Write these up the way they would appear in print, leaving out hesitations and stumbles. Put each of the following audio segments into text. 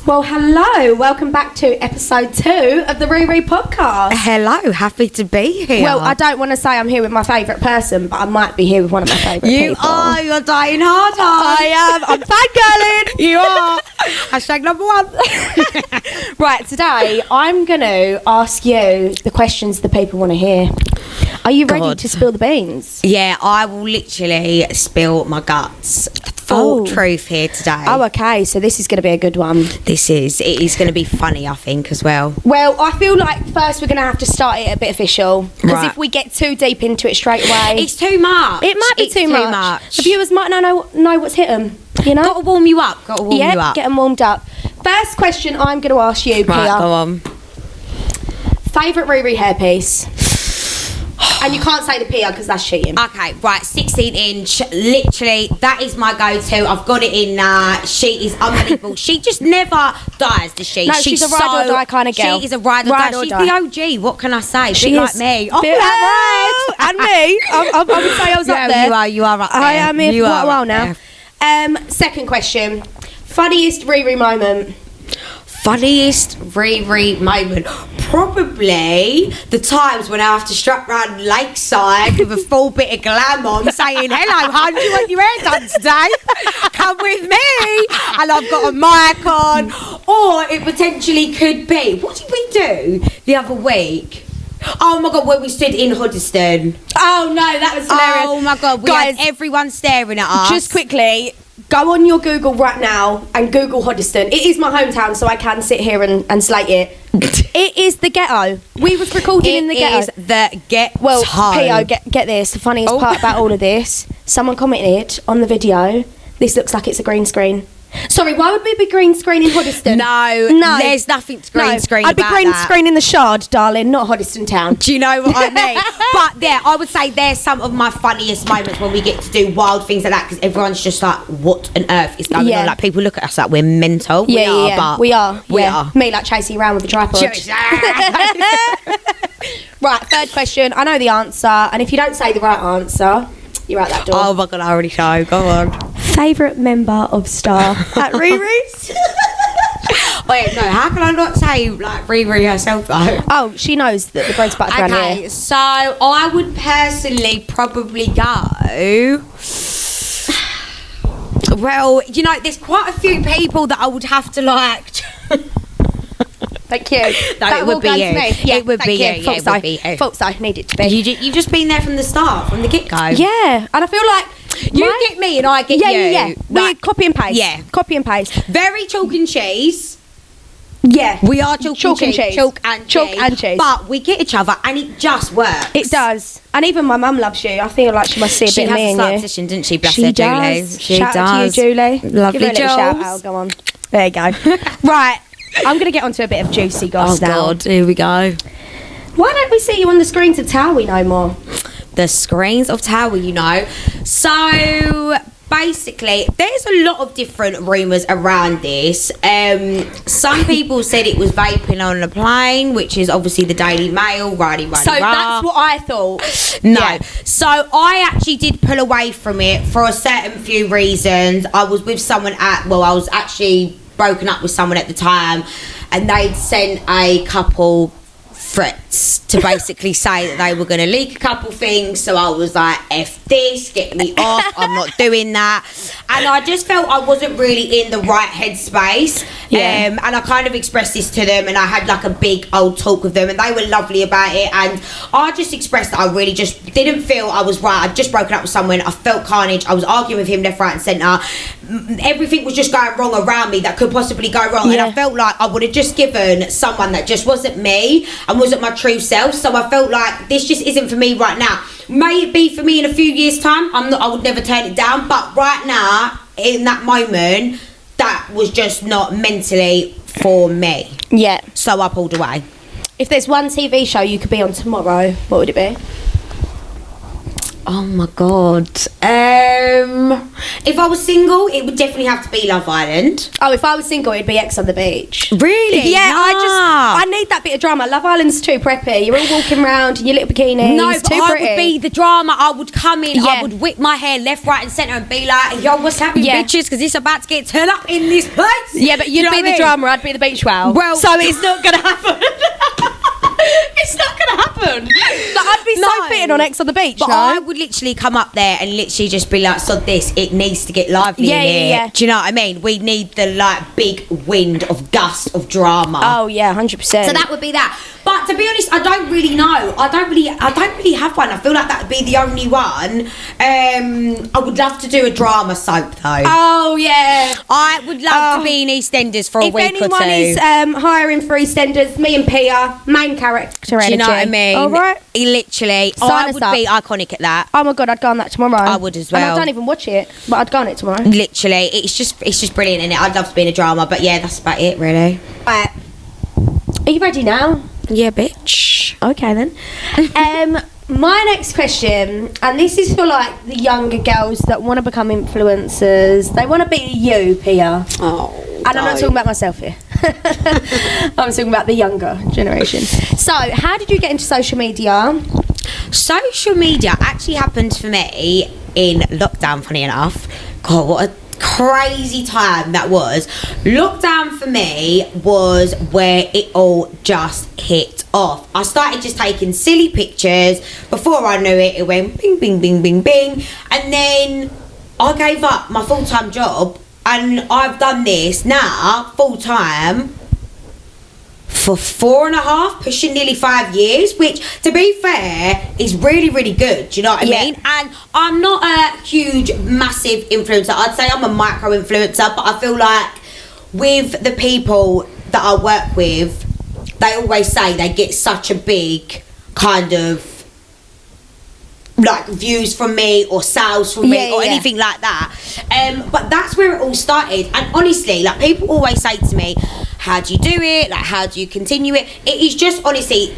Well, hello. Welcome back to episode 2 of the RiRi podcast. Hello, happy to be here. Well, I don't want to say I'm here with my favourite person, but I might be here with one of my favourite people. You are. You're dying hard. I am. I'm fangirling. You are. Hashtag number 1. Right, today I'm going to ask you the questions the people want to hear. Are you ready to spill the beans? Yeah, I will literally spill my guts. Full truth here today. Oh, okay. So this is going to be a good one. It is going to be funny, I think, as well. Well, I feel like first we're going to have to start it a bit official. Because if we get too deep into it straight away... It's too much. It might be too much. The viewers might not know what's hit them, you know? Got to warm you up. Yeah, get them warmed up. First question I'm going to ask you, Pia. Right, go on. Favourite RiRi hairpiece? And you can't say the Pia because that's cheating. Okay, right, 16-inch. Literally, that is my go-to. I've got it in now. She is unbelievable. She just never dies, does she? No, she's a ride or die kind of girl. She is a ride or die. She's the OG. What can I say? She bit like me. Oh, and me. I would say I was up there. You are up there. I am here for quite a while now. Second question. Funniest RiRi moment? Funniest RiRi moment? Probably the times when I have to strap round Lakeside with a full bit of glam on saying, hello, hon, do you want your hair done today? Come with me. And I've got a mic on. Or it potentially could be, what did we do the other week? Oh my God, when we stood in Hoddesdon. Oh no, that was hilarious. Oh my God, we had everyone staring at us. Just quickly, go on your Google right now and Google Hoddesdon. It is my hometown, so I can sit here and slate it. It is the ghetto. We was recording in the ghetto. It is the ghetto. Well, Pio, get this. The funniest part about all of this, someone commented on the video, this looks like it's a green screen. Sorry, why would we be green screen in Hoddesdon? No, there's nothing to green screen I'd be about green that. screen in the Shard, darling, not Hoddesdon town. Do you know what I mean? But yeah, I would say there's some of my funniest moments when we get to do wild things like that, because everyone's just like, what on earth is going on? Like, people look at us like we're mental. We are. We are. Me like chasing around with a tripod. Right, third question. I know the answer, and if you don't say the right answer, you're out that door. Oh my God, I already know. Go on. Favourite member of Star at RiRi's? Wait, no, how can I not say like RiRi herself though? Oh, she knows that the bread's buttered around here. Okay, so I would personally probably go... Well, you know, there's quite a few people that I would have to like... Thank you. No, it would be you. Yeah, it would be you. Yeah, it would be you. Thought so. Needed to be. You've just been there from the start, from the get-go. Yeah, and I feel like you get me and I get you. Yeah. We're copy and paste. Yeah, copy and paste. Very chalk and cheese. Yeah, we are chalk and cheese. Chalk and cheese. But we get each other, and it just works. It does. And even my mum loves you. I feel like she must see a bit of me in you. She has a slight position, didn't she? Bless her, Julie. She shout out to you, Julie. Lovely, Give her a little shout out. Go on. There you go. Right. I'm going to get onto a bit of juicy goss now. Oh God, here we go. Why don't we see you on the screens of Towie no more? The screens of Towie, you know. So basically, there's a lot of different rumours around this. Some people said it was vaping on a plane, which is obviously the Daily Mail, RiRi. So that's what I thought. No. Yeah. So I actually did pull away from it for a certain few reasons. I was with someone I was actually broken up with someone at the time, and they'd sent a couple threats to basically say that they were going to leak a couple things. So I was like, F this, get me off, I'm not doing that. And I just felt I wasn't really in the right headspace. And I kind of expressed this to them, and I had like a big old talk with them, and they were lovely about it. And I just expressed that I really just didn't feel I was right. I'd just broken up with someone. I felt carnage. I was arguing with him left, right and centre. Everything was just going wrong around me that could possibly go wrong. And I felt like I would have just given someone that just wasn't me and wasn't my true self. So I felt like this just isn't for me right now. May it be for me in a few years time. I would never turn it down. But right now, in that moment, that was just not mentally for me. Yeah. So I pulled away. If there's one TV show you could be on tomorrow, what would it be? Oh my god. If I was single, it would definitely have to be Love Island. Oh, if I was single, it'd be X on the Beach. Really? Yeah, Nah. I need that bit of drama. Love Island's too preppy. You're all walking around in your little bikinis. No, It's but too I pretty. would be the drama. I would come in, Yeah. I would whip my hair left, right and centre and be like, yo, what's happening, Yeah. bitches? Because it's about to get turned up in this place. Yeah, but you'd You know be what the I mean? drama, I'd be the beach wow. Well- so it's not going to happen. It's not going to happen. Like, I'd be so fitting on X on the Beach, But no? I would literally come up there and literally just be like, sod this, it needs to get lively Yeah, in yeah, here. yeah. Do you know what I mean? We need the like big wind of gust of drama. Oh, yeah, 100%. So that would be that. But to be honest, I don't really know. I don't really have one. I feel like that would be the only one. I would love to do a drama soap though. Oh, yeah. I would love to be in EastEnders for a If week or two. anyone is hiring for EastEnders, me and Pia, main character energy. Do you know what I mean? All right. Literally, Sign I us would up. be iconic at that. Oh my god, I'd go on that tomorrow. I would as And I well. don't even watch it, but I'd go on it tomorrow. Literally, it's just brilliant in it. I'd love to be in a drama, but yeah, that's about it really. Right. Are you ready now? Yeah, bitch. Okay then. My next question, and this is for like the younger girls that want to become influencers. They want to be you, Pia. Oh. And I'm not talking about myself here. I'm talking about the younger generation. So, how did you get into social media? Social media actually happened for me in lockdown, funny enough. God, what a crazy time that was. Lockdown for me was where it all just hit off. I started just taking silly pictures. Before I knew it, it went bing, bing, bing, bing, bing. And then I gave up my full-time job, and I've done this now full-time for 4.5, pushing nearly 5 years, which to be fair is really, really good. Do you know what I Yeah. mean? And I'm not a huge, massive influencer. I'd say I'm a micro influencer, but I feel like with the people that I work with, they always say they get such a big kind of like views from me or sales from me Yeah, or yeah. anything like that. But that's where it all started. And honestly, like people always say to me, how do you do it? Like how do you continue it? It is just honestly,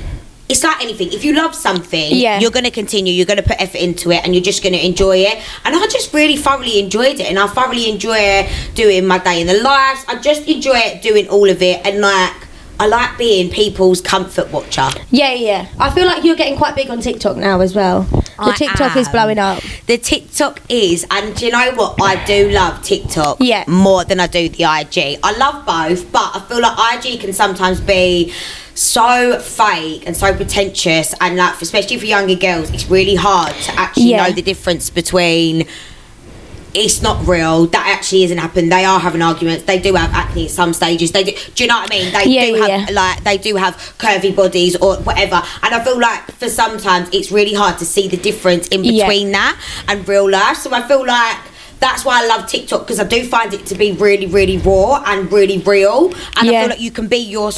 it's like anything. If you love something, Yeah. you're going to continue, you're going to put effort into it, and you're just going to enjoy it. And I just really thoroughly enjoyed it, and I thoroughly enjoy doing my day in the lives. I just enjoy doing all of it, and like I like being people's comfort watcher. Yeah, yeah. I feel like you're getting quite big on TikTok now as well. The I TikTok is am. blowing up. The TikTok is, and do you know what? I do love TikTok Yeah. more than I do the IG. I love both, but I feel like IG can sometimes be so fake and so pretentious, and like especially for younger girls, it's really hard to actually Yeah. know the difference between it's not real, that actually isn't happening, they are having arguments, they do have acne at some stages, they do you know what I mean? They Yeah, do yeah, have yeah. like they do have curvy bodies or whatever, and I feel like for sometimes it's really hard to see the difference in Yeah. between that and real life. So I feel like that's why I love TikTok, because I do find it to be really, really raw and really real, and I Yeah. feel like you can be your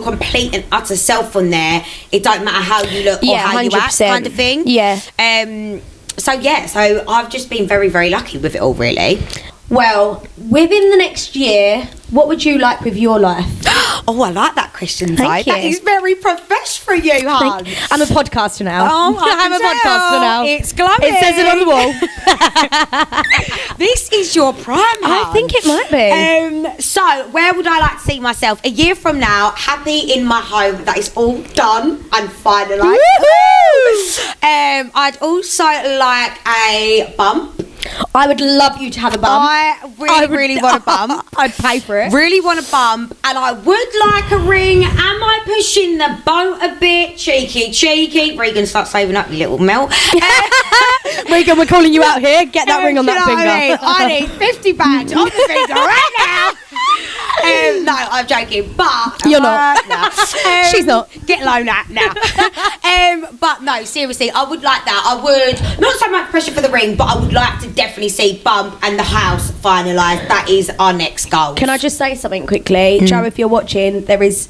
complete and utter self on there. It don't matter how you look or Yeah, how you act, 100%. kind of thing. Yeah. So yeah, so I've just been very, very lucky with it all, really. Well, within the next year, what would you like with your life? Oh, I like that question, Thank Ty. That you. is very profesh for you, hon. I'm a podcaster now. Oh, I I'm a can podcaster tell. now. It's glowing. It says it on the wall. This is your prime, I hon. think it might be. So, where would I like to see myself a year from now? Happy in my home that is all done and finalised. Woohoo! I'd also like a bump. I would love you to have a bum. I really want a bump. I'd pay for it. Really want a bump, and I would like a ring. Am I pushing the boat a bit? Cheeky. Regan, start saving up, you little melt. Regan, we're calling you out here. Get that ring on Do you that know finger. what I need 50 bags on the finger right now. No, I'm joking, but You're not. no. She's not. Get low now. But no, seriously, I would like that. I would not so much pressure for the ring, but I would like to definitely see bump and the house finalised. That is our next goal. Can I just say something quickly? Joe, if you're watching, there is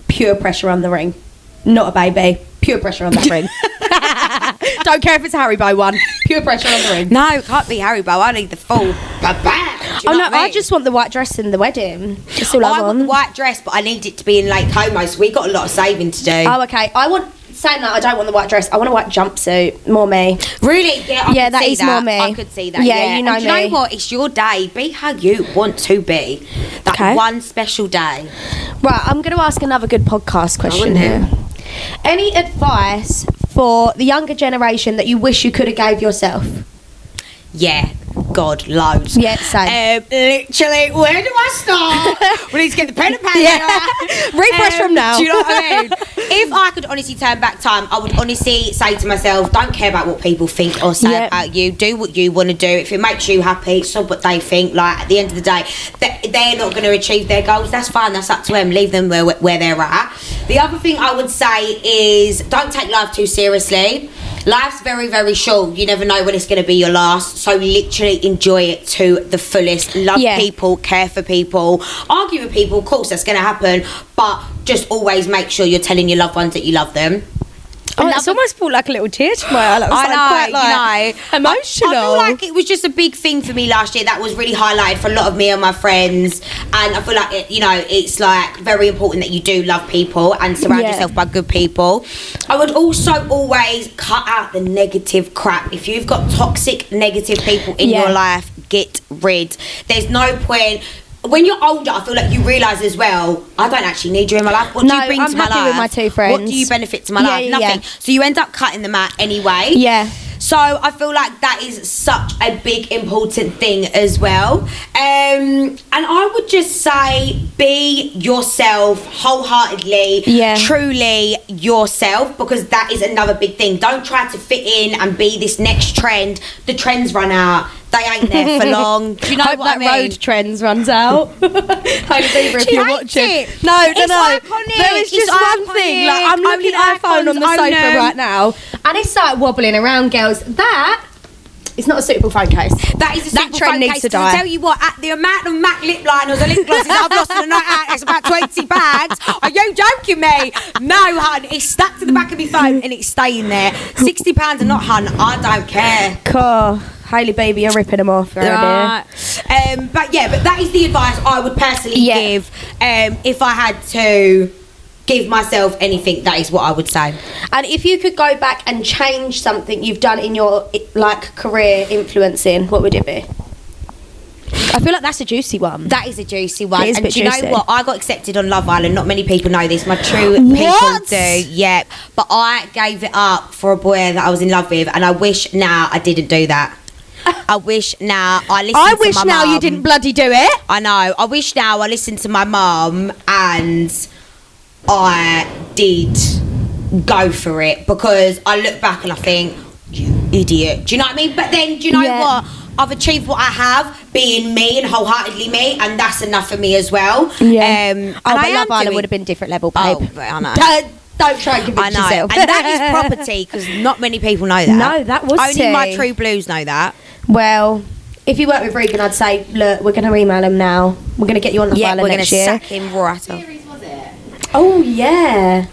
pure pressure on the ring. Not a baby. Pure pressure on that ring. Don't care if it's a Haribo one. Pure pressure on the ring. No, it can't be Haribo. I need the full bam. Oh no, I just want the white dress in the wedding. That's all I I want want. the white dress, but I need it to be in Lake Como, so we got a lot of saving to do. Oh, okay. I want saying that I don't want the white dress. I want a white jumpsuit. More me. Really? Yeah, I could see that. More me. I could see that. Yeah, you know and me. Do you know what? It's your day. Be how you want to be. That one special day. Right, I'm going to ask another good podcast question here. Any advice for the younger generation that you wish you could have gave yourself? Yeah, God, loads. Yeah, same. Literally, where do I start? We need to get the pen and paper. Yeah. Refresh from now. Do you know what I mean? If I could honestly turn back time, I would honestly say to myself, don't care about what people think or say about you. Do what you want to do. If it makes you happy, stop what they think. Like, at the end of the day, they're not going to achieve their goals. That's fine. That's up to them. Leave them where they're at. The other thing I would say is don't take life too seriously. Life's very, very short. You never know when it's going to be your last. So literally enjoy it to the fullest. Love people, care for people, argue with people. Of course, that's going to happen. But just always make sure you're telling your loved ones that you love them. Oh, it's almost brought like a little tear to my eye. I know, emotional. I feel like it was just a big thing for me last year that was really highlighted for a lot of me and my friends, and I feel like it's like very important that you do love people and surround yourself by good people. I would also always cut out the negative crap. If you've got toxic, negative people in your life, get rid. There's no point. When you're older, I feel like you realise as well, I don't actually need you in my life. What do you bring to my life? I'm happy with my two friends. What do you benefit to my life? Nothing. So you end up cutting them out anyway. Yeah. So I feel like that is such a big important thing as well. And I would just say be yourself wholeheartedly, truly yourself, because that is another big thing. Don't try to fit in and be this next trend. The trends run out. They ain't there for long. Do you know what I mean? Road trends runs out. If you're watching. No. Iconic. There is just one thing. Like, I'm looking at my phone on the sofa right now, and it's like wobbling around, girls. That is not a suitable phone case. That is a suitable trend phone needs case. to die. I tell you what, at the amount of MAC lip liners or lip glosses I've lost in a night out, it's about 20 bags. Are you joking me? No, hun. It's stuck to the back of my phone and it's staying there. £60 and not, hun. I don't care. Cool. Hailey, baby, you're ripping them off. But that is the advice I would personally give. If I had to give myself anything, that is what I would say. And if you could go back and change something you've done in your career influencing, what would it be? I feel like that's a juicy one. That is a juicy one. It is a bit do you juicy. know what? I got accepted on Love Island. Not many people know this. My true people do. Yeah. But I gave it up for a boy that I was in love with, and I wish now I didn't do that. I wish now I listened to my mum. I wish now you didn't bloody do it. I know. I wish now I listened to my mum and I did go for it, because I look back and I think, you idiot. Do you know what I mean? But then, do you know what? I've achieved what I have, being me and wholeheartedly me, and that's enough for me as well. Yeah. And but Love Island would have been different level, babe. Oh, but I know. Don't try and convince yourself. And that is property, because not many people know that. No, that was only my true blues know that. Well, if you work with Regan, I'd say, look, we're going to email him now. We're going to get you on the Island next year. Yeah, we're going to sack him right off. Series was it? Oh, yeah.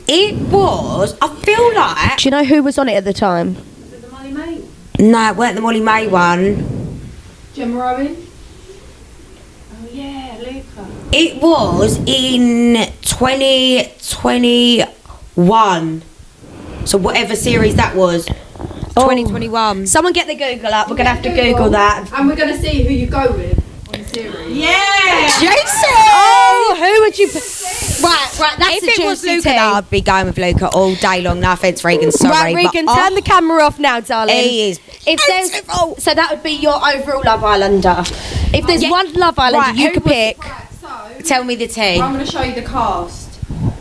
It was. I feel like. Do you know who was on it at the time? Was it the Molly May? No, it weren't the Molly May one. Gemma Owen? Oh, yeah, Luca. It was in 2021. So whatever series that was. 2021. Someone get the Google up. We're going to have to Google that. And we're going to see who you go with on the series. Yeah! Jason! Oh, who would you... Right, that's if it was Luca, I'd be going with Luca all day long. No offence, Regan, sorry. Right, Regan, turn the camera off now, darling. He is beautiful. So that would be your overall Love Islander. If there's one Love Islander you could pick... Right, so, tell me the team. I'm going to show you the cast.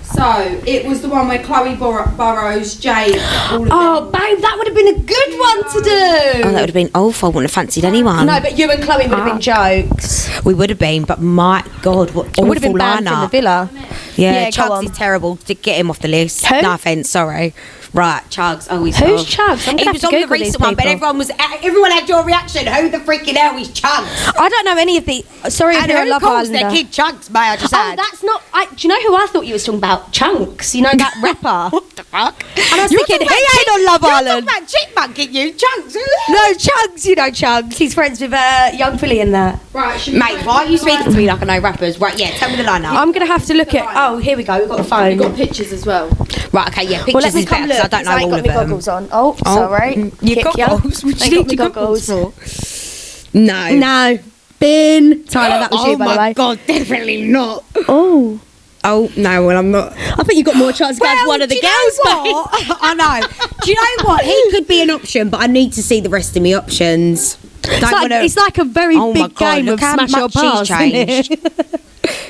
So, it was the one where Chloe Burrows, Jade, all of them. Babe, that would have been a good one to do. Oh, that would have been awful. I wouldn't have fancied anyone. No, but you and Chloe would have been jokes. We would have been, but my God, what awful would have been banned from the villa. Yeah, Chugs is terrible. Get him off the list. Who? No offence, sorry. Right, Chugs. Oh, he's Who's Chugs? I'm he was on the recent one, but everyone had your reaction. Who the freaking hell is Chugs? I don't know any of the. Sorry, if you're a Love Islander. Their kid Chunks, may I just add? That's not. Do you know who I thought you was talking about? Chunks. You know that rapper. What the fuck? And I was thinking, he ain't on Love Island. You're talking about Chipmunk, ain't you? Chunks. No, Chunks. You know Chunks. He's friends with Young Philly and that. Right, mate, why are you speaking to me like I know rappers? Right, yeah, tell me the lineup. I'm gonna have to look at. Oh, here we go. We've got a phone. You've got pictures as well. Right, okay, yeah, Well, pictures let me is better come because look. I don't know I ain't all got of my them. goggles on. Oh, sorry. Your Kick ya. goggles? What I do you got need my your goggles goggles. for? No. No. Bin. Tyler, that was Oh you, by the way. my God, definitely not. Oh. Oh, no, well, I'm not. I think you've got more chance to go for one of the do you girls, know what? I know. Do you know what? He could be an option, but I need to see the rest of my options. It's like a very Oh my big God, game look of how smash or much pass, she's isn't it?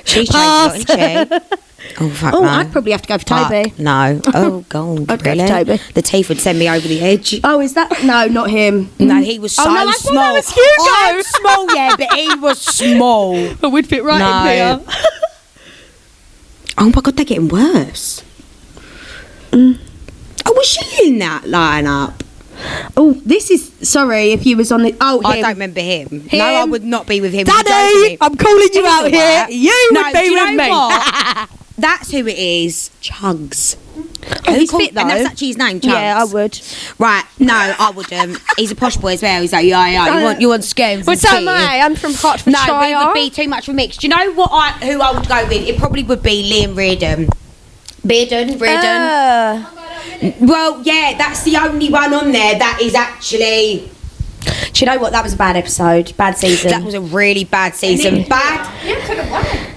She's changed a lot, isn't she? Oh, fuck Oh, no. I'd probably have to go for Toby. Fuck no. Oh, God, I'd go for really? Toby. The teeth would send me over the edge. Oh, is that? No, not him. No, he was so Oh, no, I thought small. that was Hugo. I'm small, yeah, but he was small. I would fit right No. in here. Oh my God, they're getting worse. Oh, was she in that lineup? Oh, this is. Sorry if you was on the. Oh, I him. don't remember him. No, I would not be with him. Daddy, You're joking. I'm calling you He's out here. alright. You No, would do be you with know me. what? That's who it is. Chugs. Oh, he's fit though. And that's actually his name, Chugs. Yeah, I would. Right, no, I wouldn't. He's a posh boy as well. He's like, yeah. You want scones? Well, so am I. I'm from Hertfordshire. No, it would be too much for mix. Do you know who I would go with? It probably would be Liam Reardon. Reardon. Well, yeah, that's the only one on there that is actually. Do you know what? That was a bad episode. Bad season. That was a really bad season. Bad. You could have won it.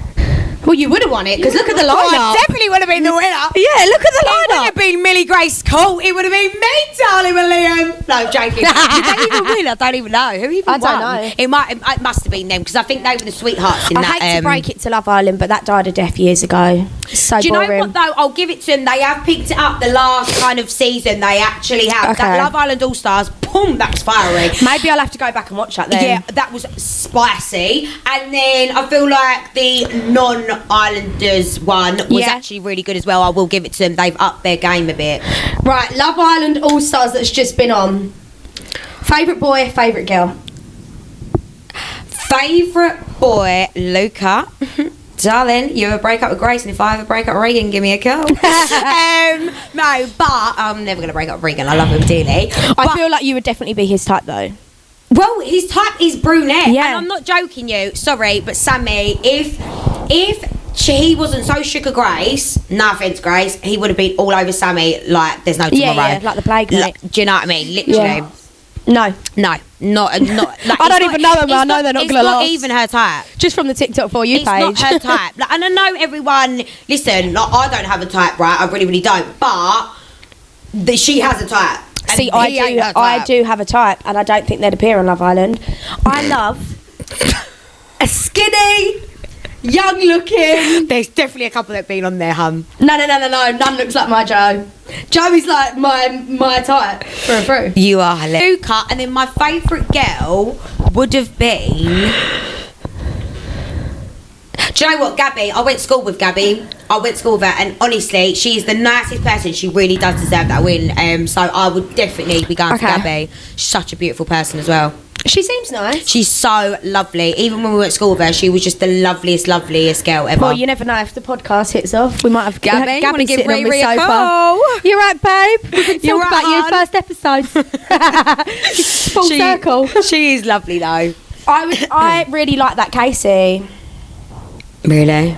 Well, you would have won it because look at the Oh, lineup. I definitely would have been the winner. Yeah, look at the It would lineup. have been Millie Grace Cole. It would have been me, darling, and Liam. No, joking. Did they even win? I don't even know. Who even I don't won? know. It must have been them because I think they were the sweethearts in I that. hate to break it to Love Island, but that died a death years ago. So Do you boring. know what though? I'll give it to them. They have picked it up the last kind of season. They actually have. Okay. That Love Island All Stars, boom, that's fiery. Maybe I'll have to go back and watch that then. Yeah, that was spicy. And then I feel like the non-Islanders one was Yeah. actually really good as well. I will give it to them. They've upped their game a bit. Right, Love Island All Stars that's just been on. Favourite boy, favourite girl. Favourite boy, Luca. Darling, you ever break up with Grace, and if I ever break up with Regan, give me a call. No, but I'm never going to break up with Regan. I love him dearly. I feel like you would definitely be his type though. Well, his type is brunette. Yeah. And I'm not joking you. Sorry, but Sammy, if he wasn't so shook of Grace, no offence, Grace, he would have been all over Sammy like there's no tomorrow. Yeah, like the plague, mate. Do you know what I mean? Literally. Yeah. No. No, not. Like, I don't even know them. I know they're not It's gonna not last. even her type. Just from the TikTok for you It's page. not her type. Like, and I know everyone. Listen, like, I don't have a type, right? I really don't. But she has a type. And See, he ain't her I type. do have a type, and I don't think they'd appear on Love Island. I love a skinny, young looking. There's definitely a couple that been on there, hun. No. None looks like my Joe. Joe is like my type through and through. You are hilarious. Luca, and then my favourite girl would have been. Do you know what, Gabby? I went to school with Gabby. And honestly, she's the nicest person. She really does deserve that win. So I would definitely be going for Okay. Gabby. She's such a beautiful person as well. She seems nice. She's so lovely. Even when we went to school with her, she was just the loveliest girl ever. Well, you never know if the podcast hits off. We might have Gabby, you wanna give sitting on my RiRi a sofa. call? You're right, babe. We can You're talk about right, you hon. first episode. Full circle. She is lovely though. I really like that Casey. Really?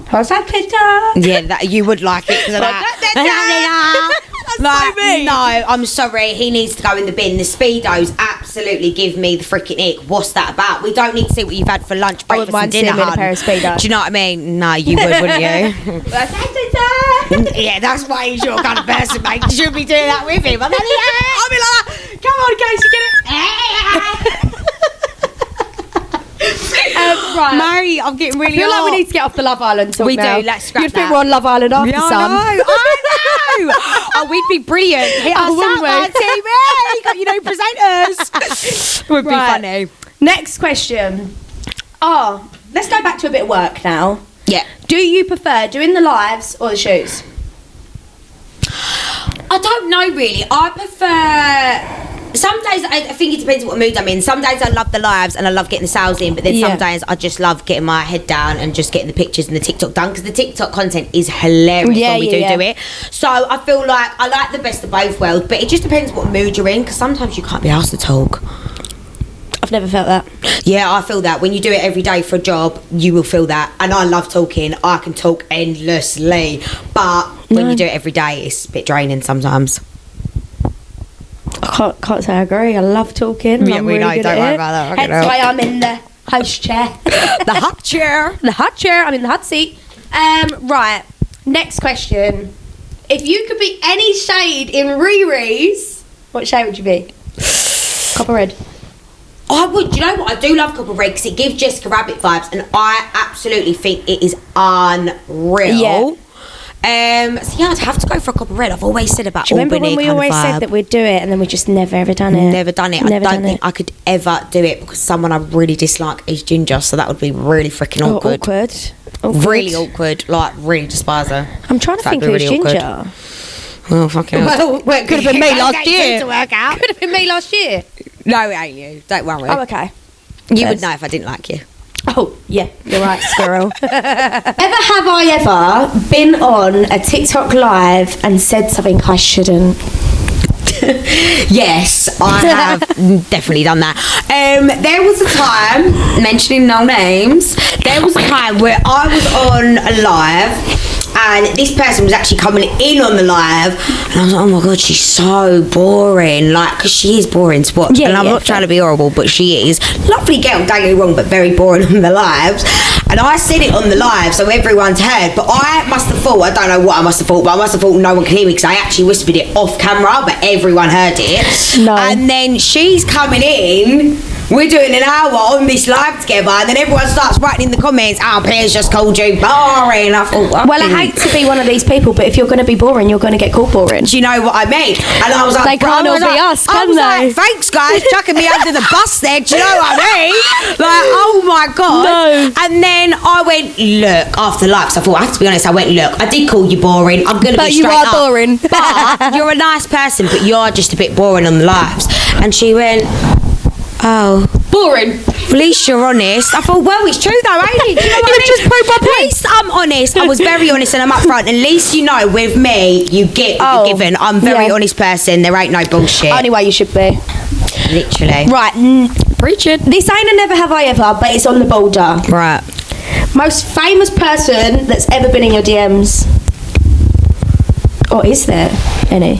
How's that, Peter? Yeah, that, you would like it because of that. Like, no, I'm sorry. He needs to go in the bin. The Speedos absolutely give me the freaking ick. What's that about? We don't need to see what you've had for lunch, I wouldn't breakfast, mind and dinner, seeing me in a hun. pair of Speedos. Do you know what I mean? No, you would, wouldn't you? Yeah, that's why he's your kind of person, mate. You should be doing that with him. I'll be like, come on, Casey, get it. Right. Mary, I'm getting really I feel like hot. we need to get off the Love Island talk We do, now. let's scrap You'd think that. we're on Love Island after Yeah, some. I know. Oh, we'd be brilliant. Hit us wouldn't up on we? TV. Got presenters. Would be Right. funny. Next question. Oh, let's go back to a bit of work now. Yeah. Do you prefer doing the lives or the shoots? I don't know really. I prefer. Some days I think it depends what mood I'm in. Some days I love the lives and I love getting the sales in, but then Yeah. some days I just love getting my head down and just getting the pictures and the TikTok done because the TikTok content is hilarious Yeah, when we yeah, do it. So I feel like I like the best of both worlds, but it just depends what mood you're in because sometimes you can't be asked to talk. I've never felt that. Yeah, I feel that. When you do it every day for a job, you will feel that. And I love talking. I can talk endlessly. But when No. you do it every day, it's a bit draining sometimes. I can't say I agree. I love talking. Yeah, I'm we really know, good don't at worry it. about that, I Hence know. why I'm in the host chair. The hot chair. The hot chair. I'm in the hot seat. Right. Next question. If you could be any shade in RiRi's, what shade would you be? Copper red. I would. You know what? I do love Copper Red because it gives Jessica Rabbit vibes, and I absolutely think it is unreal. Yeah. So yeah, I'd have to go for a Copper Red. I've always said about Do you remember Albany when we kind of always vibe. said that we'd do it and then we just never ever done it? Never done it. Never I don't done think it. I could ever do it because someone I really dislike is Ginger, so that would be really freaking Oh, awkward. awkward. Really awkward. Like really despise her. I'm trying to That'd think be who's really awkward. Ginger. Oh fucking hell. Well, it could have been me last year. To work out. Could have been me last year. No, it ain't you. Don't worry. Oh, okay. You would know if I didn't like you. Oh, yeah, you're right, squirrel. Ever have I ever been on a TikTok live and said something I shouldn't? Yes, I have definitely done that. There was a time, mentioning no names, there was a time where I was on a live and this person was actually coming in on the live and I was like, oh my god, she's so boring, like, because she is boring to watch. Yeah, and I'm yeah, not trying fair. to be horrible, but she is. Lovely girl, don't get me wrong, but very boring on the lives. And I said it on the live so everyone's heard, but I must have thought, I don't know what I must have thought, but I must have thought no one could hear me because I actually whispered it off camera, but everyone heard it. No. And then she's coming in, we're doing an hour on this live together, and then everyone starts writing in the comments, oh, Pia's just called you boring. I thought, Well, I hate to be one of these people, but if you're going to be boring, you're going to get called boring. do you know what I mean? And I was like, They can't all be us, I can was they? like, thanks guys, chucking me under the bus there, do you know what I mean? Like, oh my god. No. And then I went, look, after live, so I thought, I have to be honest, I went, look, I did call you boring, I'm going to But be you straight are up. boring. But you're a nice person, but you're just a bit boring on the lives. And she went, oh, Boring. at least you're honest. I thought, well, it's true though, ain't it? Do you know what I You've mean? just proved my point. At least I'm honest. I was very honest and I'm upfront. At least you know, with me, you get what you're given. I'm a very yeah. honest person. There ain't no bullshit. Only way you should be. Literally. Right. Preaching. This ain't a never have I ever, but it's on the border. Right. Most famous person that's ever been in your DMs. Or is there any?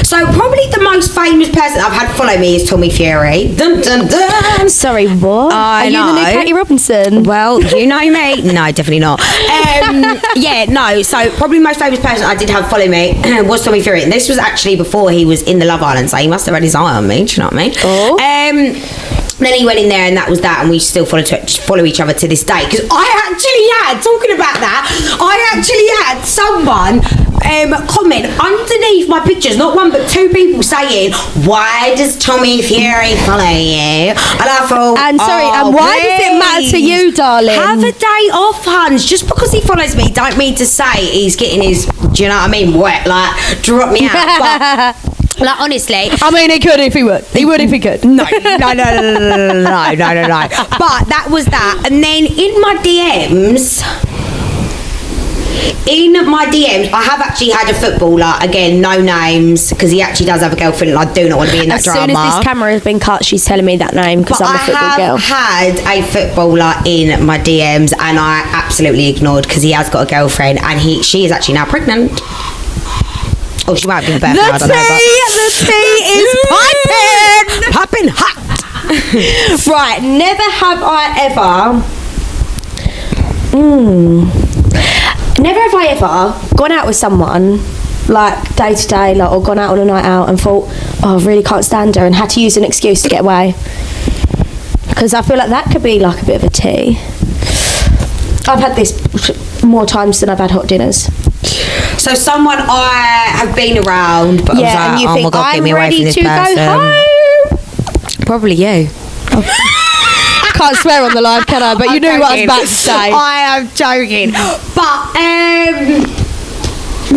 So probably the most famous person I've had follow me is Tommy Fury. Dun dun dun. Sorry, what? I Are you the new know. Katie Robinson? Well, you know me. No, definitely not. Yeah, no. So probably the most famous person I did have follow me was Tommy Fury. And this was actually before he was in the Love Island, so he must have had his eye on me. Do you know what I mean? Oh. Then he went in there and that was that, and we still follow each other to this day. Because I actually had, talking about that, I actually had someone comment underneath my pictures, not one but two people saying, why does Tommy Fury follow you? And I thought, And sorry, and why does it matter to you, darling? Have a day off, Hans. Just because he follows me don't mean to say he's getting his, do you know what I mean, wet, like, drop me out. But, like, honestly, I mean, he could if he would. He would if he could. no. But that was that. And then in my DMs, I have actually had a footballer, again, no names, because he actually does have a girlfriend and I do not want to be in that As drama. soon as this camera has been cut, she's telling me that name because But I'm a football girl. I have had a footballer in my DMs and I absolutely ignored because he has got a girlfriend and she is actually now pregnant. Oh, she might be birth now, I don't know. The tea is piping. Popping hot. Right, never have I ever gone out with someone like day to day, like, or gone out on a night out and thought, oh, I really can't stand her, and had to use an excuse to get away. Because I feel like that could be like a bit of a tea. I've had this more times than I've had hot dinners. So someone I have been around, but Yeah, I and was you like, oh think, my god, get I'm me away ready from this to person. go home. Probably you. Can't swear on the live, can I? But you knew what I was about to say. I am joking. But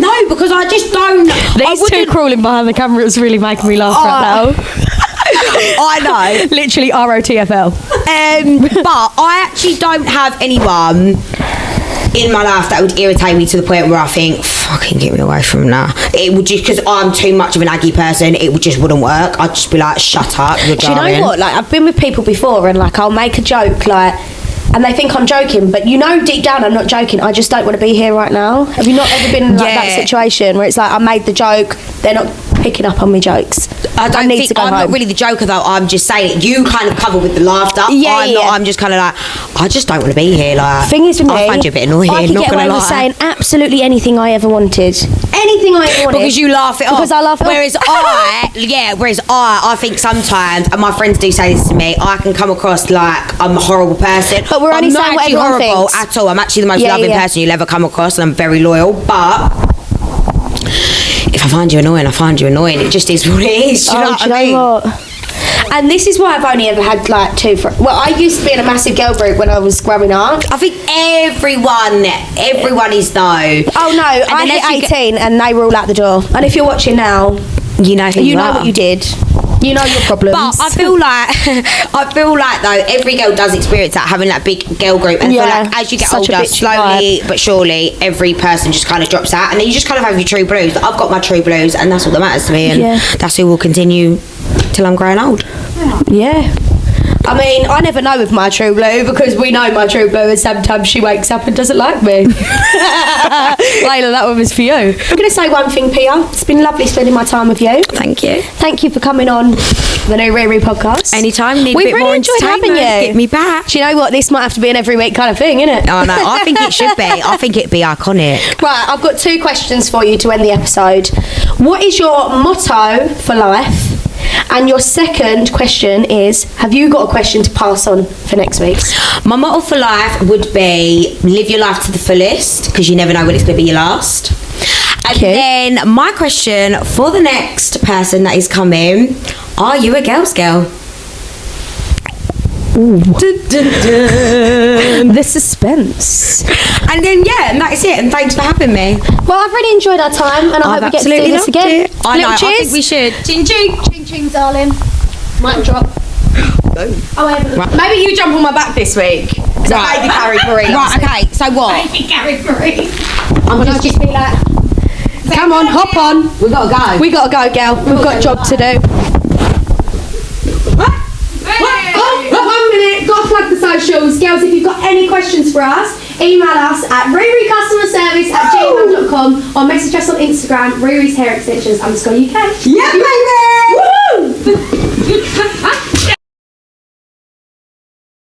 no, because I just don't. These two crawling behind the camera is really making me laugh right now. I know. Literally ROTFL. But I actually don't have anyone in my life that would irritate me to the point where I think, fucking get me away from that. It would just, because I'm too much of an aggy person, it just wouldn't work. I'd just be like, shut up, you're Do you know jarring. what? Like, I've been with people before and like I'll make a joke like, and they think I'm joking, but you know deep down I'm not joking. I just don't want to be here right now. Have you not ever been in like that situation where it's like I made the joke, they're not picking up on me jokes? I need to go home. I'm not really the joker though. I'm just saying it. You kind of cover with the laughter. I'm just kind of like, I just don't want to be here. Like, thing is with me, I find you a bit annoying. I could get away with saying absolutely anything I ever wanted. Anything I ever wanted. Because you laugh it off. Because I laugh it whereas I think sometimes, and my friends do say this to me, I can come across like I'm a horrible person. But we're only saying not what actually everyone horrible thinks. at all. I'm actually the most loving person you'll ever come across, and I'm very loyal. But if I find you annoying, I find you annoying. It just is what it is. Do you know what I mean? What? And this is why I've only ever had like two friends. Well, I used to be in a massive girl group when I was growing up. I think everyone is though. Oh no, I hit 18 and they were all out the door. And if you're watching now, you know who you know are. what you did. You know your problems. But I feel like though every girl does experience that, having that big girl group, and I feel like as you get older, slowly but surely every person just kind of drops out, and then you just kind of have your true blues. I've got my true blues, and that's all that matters to me, and that's who will continue till I'm growing old. Yeah. I mean, I never know with my true blue because we know my true blue, and sometimes she wakes up and doesn't like me. Layla, that one was for you. I'm going to say one thing, Pia. It's been lovely spending my time with you. Thank you. Thank you for coming on the new RiRi podcast. Anytime. Need We've a bit really more enjoyed having you. Get me back. Do you know what? This might have to be an every week kind of thing, isn't it? Oh, no, I think it should be. I think it'd be iconic. Right, I've got 2 questions for you to end the episode. What is your motto for life? And your second question is, have you got a question to pass on for next week? My motto for life would be live your life to the fullest, because you never know when it's going to be your last. And then my question for the next person that is coming, are you a girl's girl? Ooh. Dun, dun, dun. The suspense. And then and that is it, and thanks for having me. Well, I've really enjoyed our time, and I hope we get to do this again. I know, I think we should. Ching ching. Ching ching, darling. Mic drop. Right. Maybe you jump on my back this week. Right. I carried Marie. Right, okay, so what? I carried Marie. I'm just be like, come on, hop on. We gotta go. We gotta go, girl. We've got a job to do. Oh, 1 minute. Got to plug the socials. Girls, if you've got any questions for us, email us at riricustomerservice@gmail.com or message us on Instagram, RiRi's Hair Extensions _UK. Yeah, baby! Woo!